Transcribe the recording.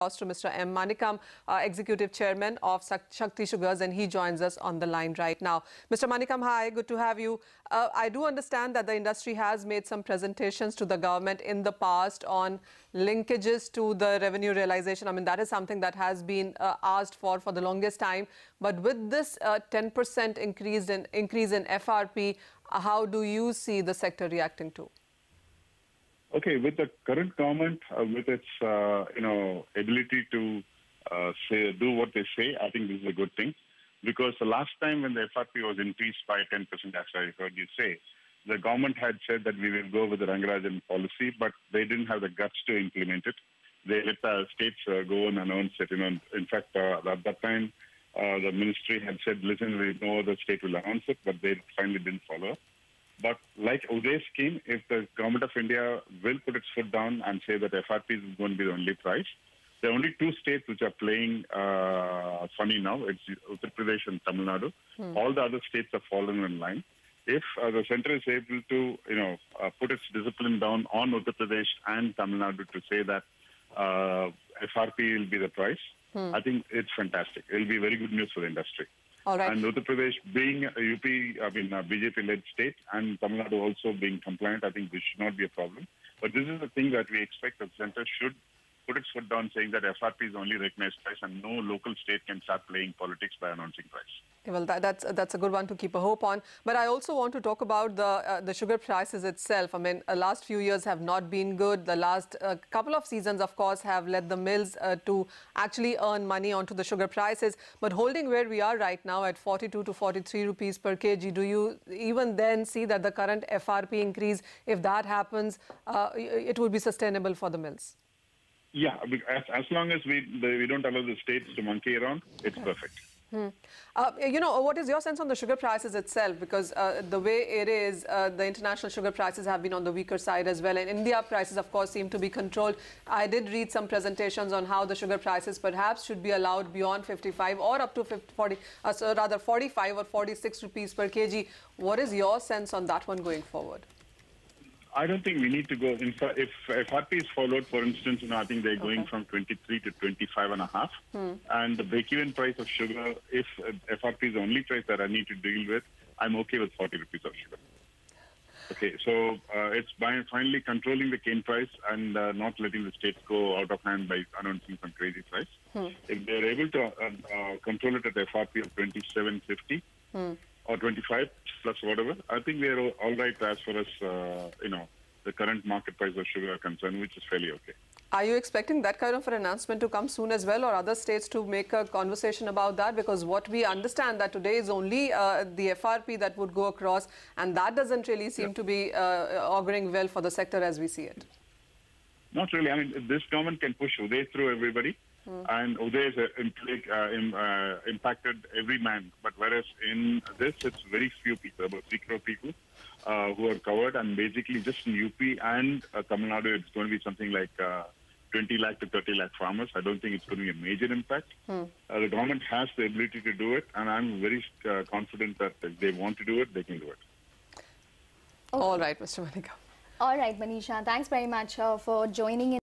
To Mr. M. Manickam, Executive Chairman of Sakthi Sugars, and he joins us on the line right now. Mr. Manickam, hi, good to have you. I do understand that the industry has made some presentations to the government in the past on linkages to the revenue realization. I mean, that is something that has been asked for the longest time. But with this 10% increase in FRP, how do you see the sector reacting to? Okay, with the current government, with its ability to do what they say, I think this is a good thing. Because the last time when the FRP was increased by 10%, as I heard you say, the government had said that we will go with the Rangarajan policy, but they didn't have the guts to implement it. They let the states go and announce it. In fact, at that time, the ministry had said, listen, no other state will announce it, but they finally didn't follow. But like Uday's scheme, if the government of India will put its foot down and say that FRP is going to be the only price, there are only two states which are playing funny now. It's Uttar Pradesh and Tamil Nadu. All the other states have fallen in line. If the centre is able to, put its discipline down on Uttar Pradesh and Tamil Nadu to say that FRP will be the price, I think it's fantastic. It will be very good news for the industry. All right. And Uttar Pradesh being a BJP-led state, and Tamil Nadu also being compliant, I think this should not be a problem. But this is the thing that we expect that the centre should put its foot down, saying that FRP is only recognized price and no local state can start playing politics by announcing price. Okay, well, that's a good one to keep a hope on. But I also want to talk about the sugar prices itself. I mean, last few years have not been good. The last couple of seasons, of course, have led the mills to actually earn money onto the sugar prices. But holding where we are right now at 42 to 43 rupees per kg, do you even then see that the current FRP increase, if that happens, it will be sustainable for the mills? Yeah, as long as we don't allow the states to monkey around, it's perfect. What is your sense on the sugar prices itself? Because the way it is, the international sugar prices have been on the weaker side as well. And India prices, of course, seem to be controlled. I did read some presentations on how the sugar prices perhaps should be allowed beyond 55 or up to 45 or 46 rupees per kg. What is your sense on that one going forward? I don't think we need to go. In fact, if FRP is followed, for instance, I think they're going from 23 to 25.5. And the break-even price of sugar, if FRP is the only price that I need to deal with, I'm okay with 40 rupees of sugar. Okay, so it's by finally controlling the cane price and not letting the states go out of hand by announcing some crazy price. If they're able to control it at FRP of 27.50 or 25 plus whatever, I think we are all right as far as the current market price of sugar are concerned, which is fairly okay. Are you expecting that kind of an announcement to come soon as well, or other states to make a conversation about that? Because what we understand that today is only the FRP that would go across, and that doesn't really seem to be auguring well for the sector as we see it. Not really. I mean, this government can push Uday through everybody. And Uday has impacted every man. But whereas in this, it's very few people, about 3 crore people who are covered. And basically just in UP and Tamil Nadu, it's going to be something like 20 lakh to 30 lakh farmers. I don't think it's going to be a major impact. The government has the ability to do it. And I'm very confident that if they want to do it, they can do it. All right, Mr. Manickam. All right, Manisha. Thanks very much for joining in.